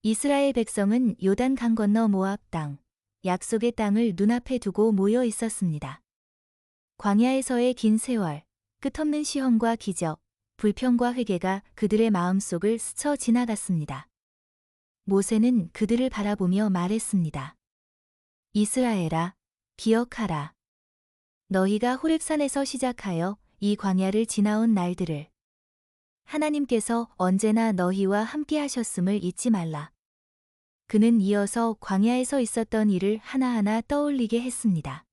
이스라엘 백성은 요단 강 건너 모압 땅, 약속의 땅을 눈앞에 두고 모여 있었습니다. 광야에서의 긴 세월, 끝없는 시험과 기적, 불평과 회개가 그들의 마음속을 스쳐 지나갔습니다. 모세는 그들을 바라보며 말했습니다. 이스라엘아, 기억하라. 너희가 호렙산에서 시작하여 이 광야를 지나온 날들을 하나님께서 언제나 너희와 함께 하셨음을 잊지 말라. 그는 이어서 광야에서 있었던 일을 하나하나 떠올리게 했습니다.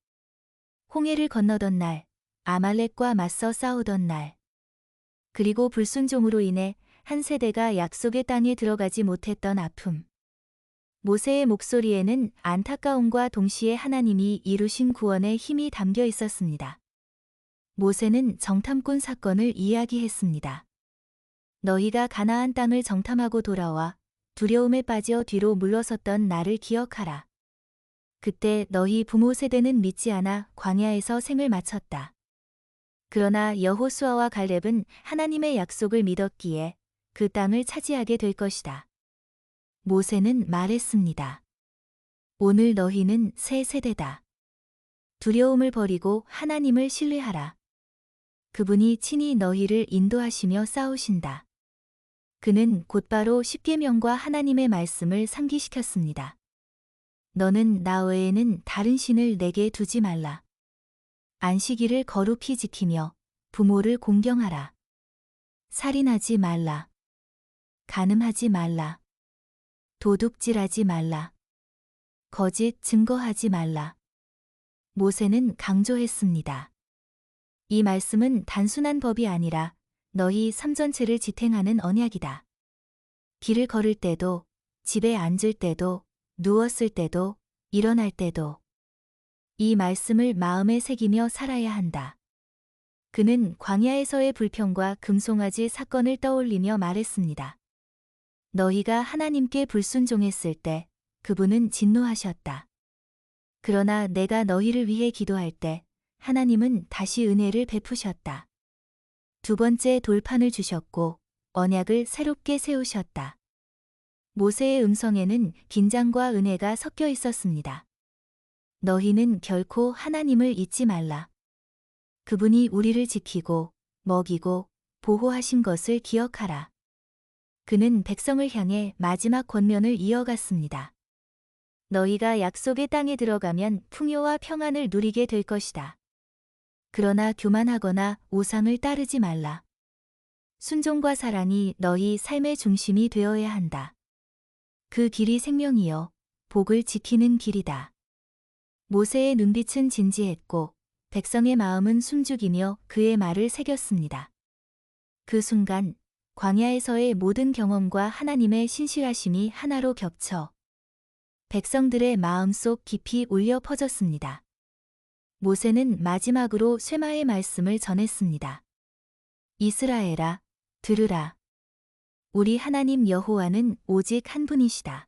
홍해를 건너던 날, 아말렉과 맞서 싸우던 날, 그리고 불순종으로 인해 한 세대가 약속의 땅에 들어가지 못했던 아픔. 모세의 목소리에는 안타까움과 동시에 하나님이 이루신 구원의 힘이 담겨 있었습니다. 모세는 정탐꾼 사건을 이야기했습니다. 너희가 가나안 땅을 정탐하고 돌아와 두려움에 빠져 뒤로 물러섰던 나를 기억하라. 그때 너희 부모 세대는 믿지 않아 광야에서 생을 마쳤다. 그러나 여호수아와 갈렙은 하나님의 약속을 믿었기에 그 땅을 차지하게 될 것이다. 모세는 말했습니다. 오늘 너희는 새 세대다. 두려움을 버리고 하나님을 신뢰하라. 그분이 친히 너희를 인도하시며 싸우신다. 그는 곧바로 십계명과 하나님의 말씀을 상기시켰습니다. 너는 나 외에는 다른 신을 내게 두지 말라. 안식일을 거룩히 지키며 부모를 공경하라. 살인하지 말라. 간음하지 말라. 도둑질하지 말라. 거짓 증거하지 말라. 모세는 강조했습니다. 이 말씀은 단순한 법이 아니라 너희 삶 전체를 지탱하는 언약이다. 길을 걸을 때도, 집에 앉을 때도, 누웠을 때도, 일어날 때도 이 말씀을 마음에 새기며 살아야 한다. 그는 광야에서의 불평과 금송아지 사건을 떠올리며 말했습니다. 너희가 하나님께 불순종했을 때 그분은 진노하셨다. 그러나 내가 너희를 위해 기도할 때 하나님은 다시 은혜를 베푸셨다. 두 번째 돌판을 주셨고 언약을 새롭게 세우셨다. 모세의 음성에는 긴장과 은혜가 섞여 있었습니다. 너희는 결코 하나님을 잊지 말라. 그분이 우리를 지키고 먹이고 보호하신 것을 기억하라. 그는 백성을 향해 마지막 권면을 이어갔습니다. 너희가 약속의 땅에 들어가면 풍요와 평안을 누리게 될 것이다. 그러나 교만하거나 우상을 따르지 말라. 순종과 사랑이 너희 삶의 중심이 되어야 한다. 그 길이 생명이요 복을 지키는 길이다. 모세의 눈빛은 진지했고 백성의 마음은 숨죽이며 그의 말을 새겼습니다. 그 순간 광야에서의 모든 경험과 하나님의 신실하심이 하나로 겹쳐 백성들의 마음속 깊이 울려 퍼졌습니다. 모세는 마지막으로 쇠마의 말씀을 전했습니다. 이스라엘아, 들으라. 우리 하나님 여호와는 오직 한 분이시다.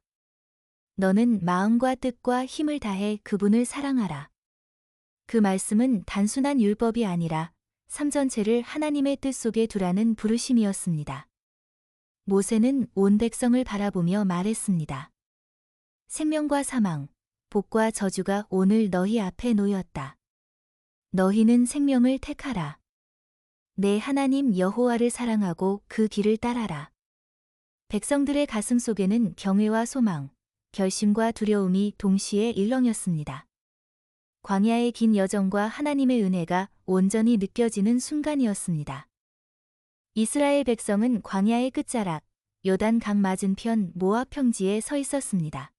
너는 마음과 뜻과 힘을 다해 그분을 사랑하라. 그 말씀은 단순한 율법이 아니라 삶 전체를 하나님의 뜻 속에 두라는 부르심이었습니다. 모세는 온 백성을 바라보며 말했습니다. 생명과 사망, 복과 저주가 오늘 너희 앞에 놓였다. 너희는 생명을 택하라. 내 하나님 여호와를 사랑하고 그 길을 따라라. 백성들의 가슴 속에는 경외와 소망, 결심과 두려움이 동시에 일렁였습니다. 광야의 긴 여정과 하나님의 은혜가 온전히 느껴지는 순간이었습니다. 이스라엘 백성은 광야의 끝자락, 요단 강 맞은편 모압 평지에 서 있었습니다.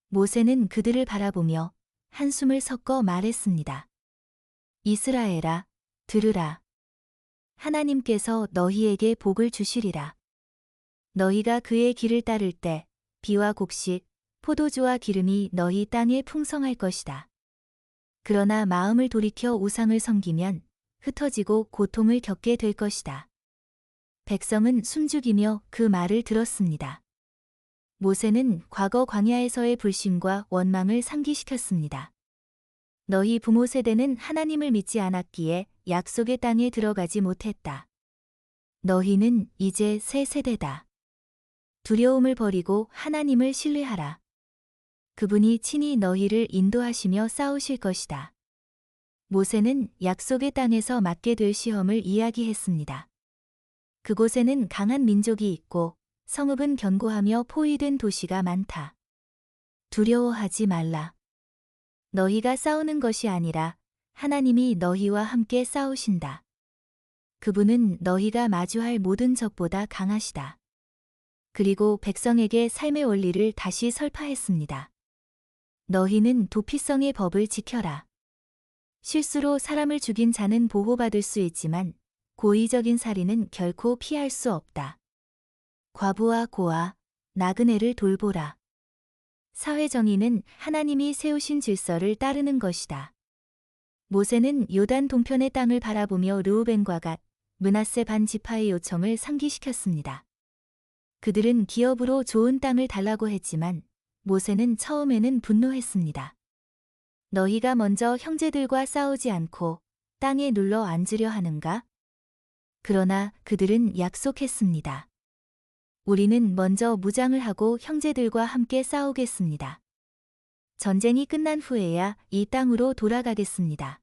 모세는 그들을 바라보며 한숨을 섞어 말했습니다. 이스라엘아, 들으라. 하나님께서 너희에게 복을 주시리라. 너희가 그의 길을 따를 때 비와 곡식, 포도주와 기름이 너희 땅에 풍성할 것이다. 그러나 마음을 돌이켜 우상을 섬기면 흩어지고 고통을 겪게 될 것이다. 백성은 숨죽이며 그 말을 들었습니다. 모세는 과거 광야에서의 불신과 원망을 상기시켰습니다. 너희 부모 세대는 하나님을 믿지 않았기에 약속의 땅에 들어가지 못했다. 너희는 이제 새 세대다. 두려움을 버리고 하나님을 신뢰하라. 그분이 친히 너희를 인도하시며 싸우실 것이다. 모세는 약속의 땅에서 맞게 될 시험을 이야기했습니다. 그곳에는 강한 민족이 있고 성읍은 견고하며 포위된 도시가 많다. 두려워하지 말라. 너희가 싸우는 것이 아니라 하나님이 너희와 함께 싸우신다. 그분은 너희가 마주할 모든 적보다 강하시다. 그리고 백성에게 삶의 원리를 다시 설파했습니다. 너희는 도피성의 법을 지켜라. 실수로 사람을 죽인 자는 보호받을 수 있지만 고의적인 살인은 결코 피할 수 없다. 과부와 고아, 나그네를 돌보라. 사회 정의는 하나님이 세우신 질서를 따르는 것이다. 모세는 요단 동편의 땅을 바라보며 르우벤과 갓, 므낫세 반 지파의 요청을 상기시켰습니다. 그들은 기업으로 좋은 땅을 달라고 했지만 모세는 처음에는 분노했습니다. 너희가 먼저 형제들과 싸우지 않고 땅에 눌러 앉으려 하는가? 그러나 그들은 약속했습니다. 우리는 먼저 무장을 하고 형제들과 함께 싸우겠습니다. 전쟁이 끝난 후에야 이 땅으로 돌아가겠습니다.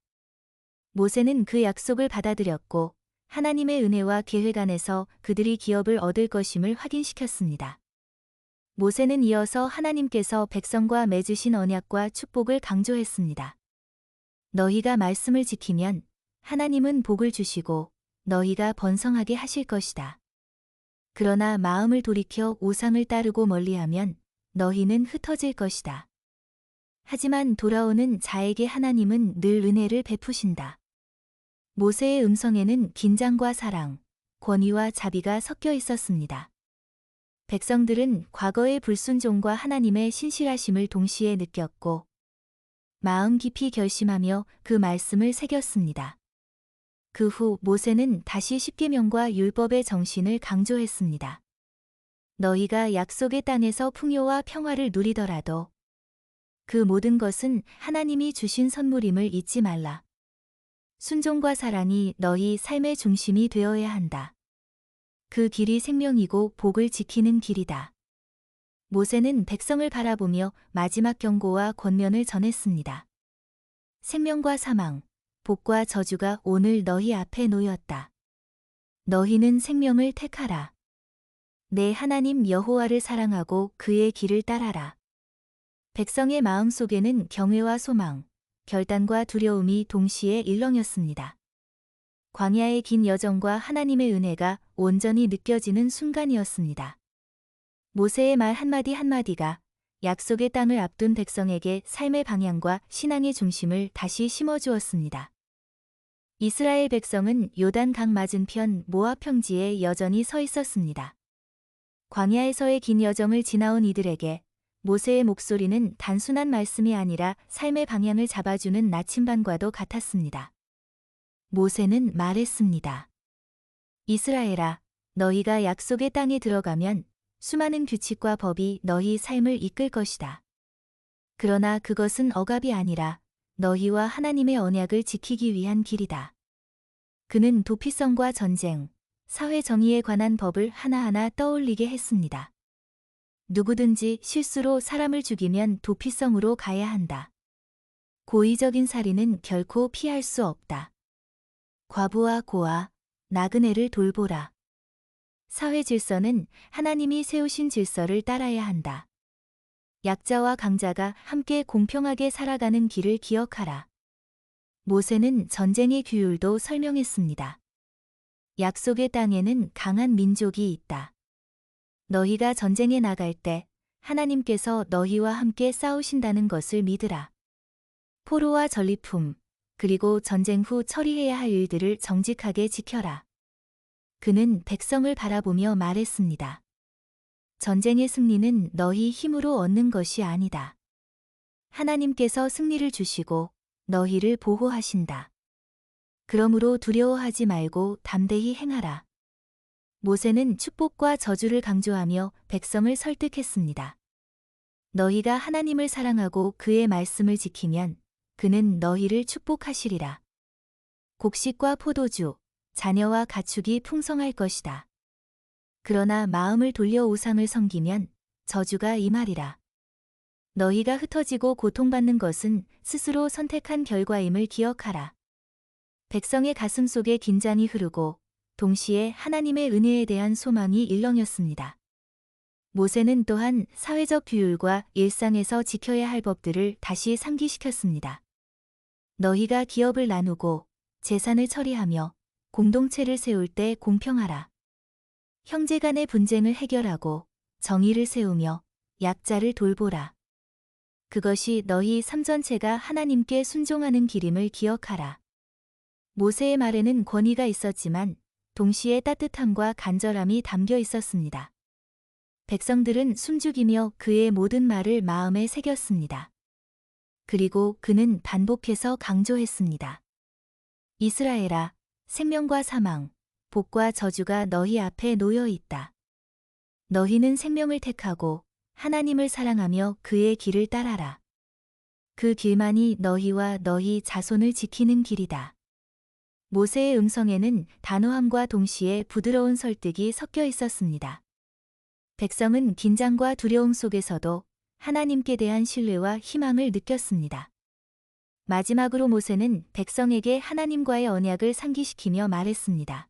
모세는 그 약속을 받아들였고 하나님의 은혜와 계획 안에서 그들이 기업을 얻을 것임을 확인시켰습니다. 모세는 이어서 하나님께서 백성과 맺으신 언약과 축복을 강조했습니다. 너희가 말씀을 지키면 하나님은 복을 주시고 너희가 번성하게 하실 것이다. 그러나 마음을 돌이켜 우상을 따르고 멀리하면 너희는 흩어질 것이다. 하지만 돌아오는 자에게 하나님은 늘 은혜를 베푸신다. 모세의 음성에는 긴장과 사랑, 권위와 자비가 섞여 있었습니다. 백성들은 과거의 불순종과 하나님의 신실하심을 동시에 느꼈고 마음 깊이 결심하며 그 말씀을 새겼습니다. 그 후 모세는 다시 십계명과 율법의 정신을 강조했습니다. 너희가 약속의 땅에서 풍요와 평화를 누리더라도 그 모든 것은 하나님이 주신 선물임을 잊지 말라. 순종과 사랑이 너희 삶의 중심이 되어야 한다. 그 길이 생명이고 복을 지키는 길이다. 모세는 백성을 바라보며 마지막 경고와 권면을 전했습니다. 생명과 사망, 복과 저주가 오늘 너희 앞에 놓였다. 너희는 생명을 택하라. 내 하나님 여호와를 사랑하고 그의 길을 따라라. 백성의 마음 속에는 경외와 소망, 결단과 두려움이 동시에 일렁였습니다. 광야의 긴 여정과 하나님의 은혜가 온전히 느껴지는 순간이었습니다. 모세의 말 한마디 한마디가 약속의 땅을 앞둔 백성에게 삶의 방향과 신앙의 중심을 다시 심어주었습니다. 이스라엘 백성은 요단 강 맞은편 모압 평지에 여전히 서 있었습니다. 광야에서의 긴 여정을 지나온 이들에게 모세의 목소리는 단순한 말씀이 아니라 삶의 방향을 잡아주는 나침반과도 같았습니다. 모세는 말했습니다. 이스라엘아, 너희가 약속의 땅에 들어가면 수많은 규칙과 법이 너희 삶을 이끌 것이다. 그러나 그것은 억압이 아니라 너희와 하나님의 언약을 지키기 위한 길이다. 그는 도피성과 전쟁, 사회 정의에 관한 법을 하나하나 떠올리게 했습니다. 누구든지 실수로 사람을 죽이면 도피성으로 가야 한다. 고의적인 살인은 결코 피할 수 없다. 과부와 고아, 나그네를 돌보라. 사회 질서는 하나님이 세우신 질서를 따라야 한다. 약자와 강자가 함께 공평하게 살아가는 길을 기억하라. 모세는 전쟁의 규율도 설명했습니다. 약속의 땅에는 강한 민족이 있다. 너희가 전쟁에 나갈 때 하나님께서 너희와 함께 싸우신다는 것을 믿으라. 포로와 전리품, 그리고 전쟁 후 처리해야 할 일들을 정직하게 지켜라. 그는 백성을 바라보며 말했습니다. 전쟁의 승리는 너희 힘으로 얻는 것이 아니다. 하나님께서 승리를 주시고 너희를 보호하신다. 그러므로 두려워하지 말고 담대히 행하라. 모세는 축복과 저주를 강조하며 백성을 설득했습니다. 너희가 하나님을 사랑하고 그의 말씀을 지키면 그는 너희를 축복하시리라. 곡식과 포도주, 자녀와 가축이 풍성할 것이다. 그러나 마음을 돌려 우상을 섬기면 저주가 임하리라. 너희가 흩어지고 고통받는 것은 스스로 선택한 결과임을 기억하라. 백성의 가슴 속에 긴장이 흐르고 동시에 하나님의 은혜에 대한 소망이 일렁였습니다. 모세는 또한 사회적 규율과 일상에서 지켜야 할 법들을 다시 상기시켰습니다. 너희가 기업을 나누고 재산을 처리하며 공동체를 세울 때 공평하라. 형제 간의 분쟁을 해결하고 정의를 세우며 약자를 돌보라. 그것이 너희 삶 전체가 하나님께 순종하는 길임을 기억하라. 모세의 말에는 권위가 있었지만 동시에 따뜻함과 간절함이 담겨 있었습니다. 백성들은 숨죽이며 그의 모든 말을 마음에 새겼습니다. 그리고 그는 반복해서 강조했습니다. 이스라엘아, 생명과 사망, 복과 저주가 너희 앞에 놓여 있다. 너희는 생명을 택하고 하나님을 사랑하며 그의 길을 따라라. 그 길만이 너희와 너희 자손을 지키는 길이다. 모세의 음성에는 단호함과 동시에 부드러운 설득이 섞여 있었습니다. 백성은 긴장과 두려움 속에서도 하나님께 대한 신뢰와 희망을 느꼈습니다. 마지막으로 모세는 백성에게 하나님과의 언약을 상기시키며 말했습니다.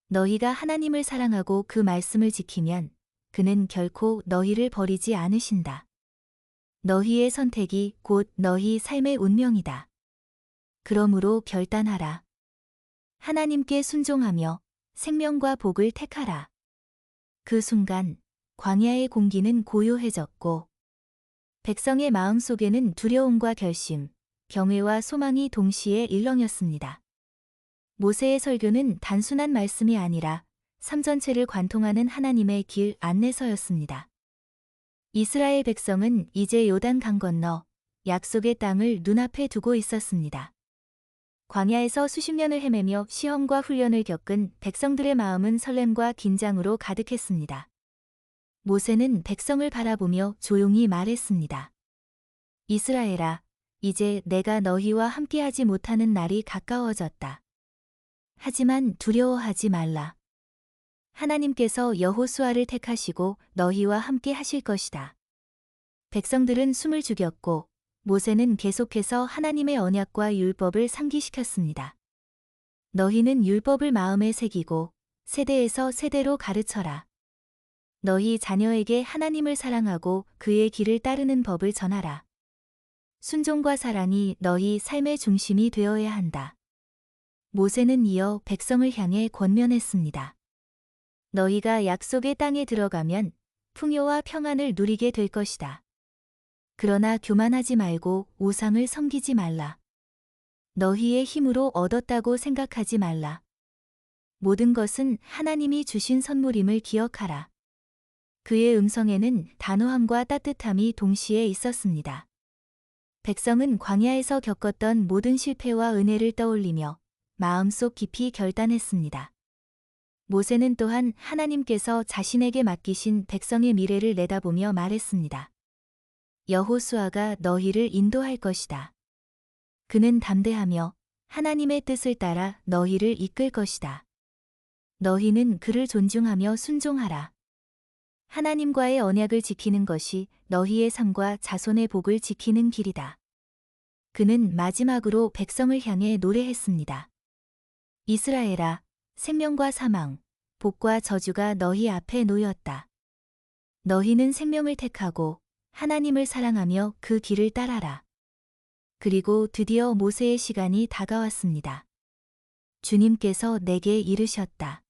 너희가 하나님을 사랑하고 그 말씀을 지키면 그는 결코 너희를 버리지 않으신다. 너희의 선택이 곧 너희 삶의 운명이다. 그러므로 결단하라. 하나님께 순종하며 생명과 복을 택하라. 그 순간 광야의 공기는 고요해졌고 백성의 마음 속에는 두려움과 결심, 경외와 소망이 동시에 일렁였습니다. 모세의 설교는 단순한 말씀이 아니라 삶 전체를 관통하는 하나님의 길 안내서였습니다. 이스라엘 백성은 이제 요단 강 건너 약속의 땅을 눈앞에 두고 있었습니다. 광야에서 수십 년을 헤매며 시험과 훈련을 겪은 백성들의 마음은 설렘과 긴장으로 가득했습니다. 모세는 백성을 바라보며 조용히 말했습니다. 이스라엘아, 이제 내가 너희와 함께하지 못하는 날이 가까워졌다. 하지만 두려워하지 말라. 하나님께서 여호수아를 택하시고 너희와 함께 하실 것이다. 백성들은 숨을 죽였고 모세는 계속해서 하나님의 언약과 율법을 상기시켰습니다. 너희는 율법을 마음에 새기고 세대에서 세대로 가르쳐라. 너희 자녀에게 하나님을 사랑하고 그의 길을 따르는 법을 전하라. 순종과 사랑이 너희 삶의 중심이 되어야 한다. 모세는 이어 백성을 향해 권면했습니다. 너희가 약속의 땅에 들어가면 풍요와 평안을 누리게 될 것이다. 그러나 교만하지 말고 우상을 섬기지 말라. 너희의 힘으로 얻었다고 생각하지 말라. 모든 것은 하나님이 주신 선물임을 기억하라. 그의 음성에는 단호함과 따뜻함이 동시에 있었습니다. 백성은 광야에서 겪었던 모든 실패와 은혜를 떠올리며 마음속 깊이 결단했습니다. 모세는 또한 하나님께서 자신에게 맡기신 백성의 미래를 내다보며 말했습니다. 여호수아가 너희를 인도할 것이다. 그는 담대하며 하나님의 뜻을 따라 너희를 이끌 것이다. 너희는 그를 존중하며 순종하라. 하나님과의 언약을 지키는 것이 너희의 삶과 자손의 복을 지키는 길이다. 그는 마지막으로 백성을 향해 노래했습니다. 이스라엘아, 생명과 사망, 복과 저주가 너희 앞에 놓였다. 너희는 생명을 택하고 하나님을 사랑하며 그 길을 따라라. 그리고 드디어 모세의 시간이 다가왔습니다. 주님께서 내게 이르셨다.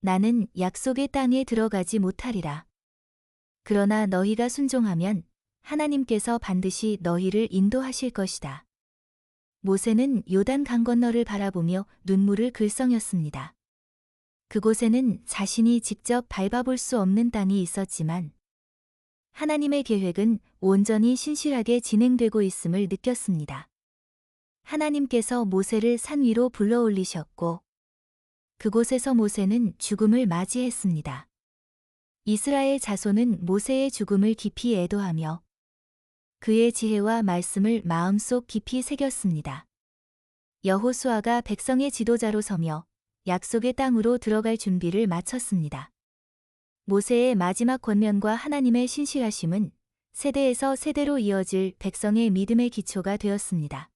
나는 약속의 땅에 들어가지 못하리라. 그러나 너희가 순종하면 하나님께서 반드시 너희를 인도하실 것이다. 모세는 요단 강 건너를 바라보며 눈물을 글썽였습니다. 그곳에는 자신이 직접 밟아볼 수 없는 땅이 있었지만 하나님의 계획은 온전히 신실하게 진행되고 있음을 느꼈습니다. 하나님께서 모세를 산 위로 불러올리셨고 그곳에서 모세는 죽음을 맞이했습니다. 이스라엘 자손은 모세의 죽음을 깊이 애도하며 그의 지혜와 말씀을 마음속 깊이 새겼습니다. 여호수아가 백성의 지도자로 서며 약속의 땅으로 들어갈 준비를 마쳤습니다. 모세의 마지막 권면과 하나님의 신실하심은 세대에서 세대로 이어질 백성의 믿음의 기초가 되었습니다.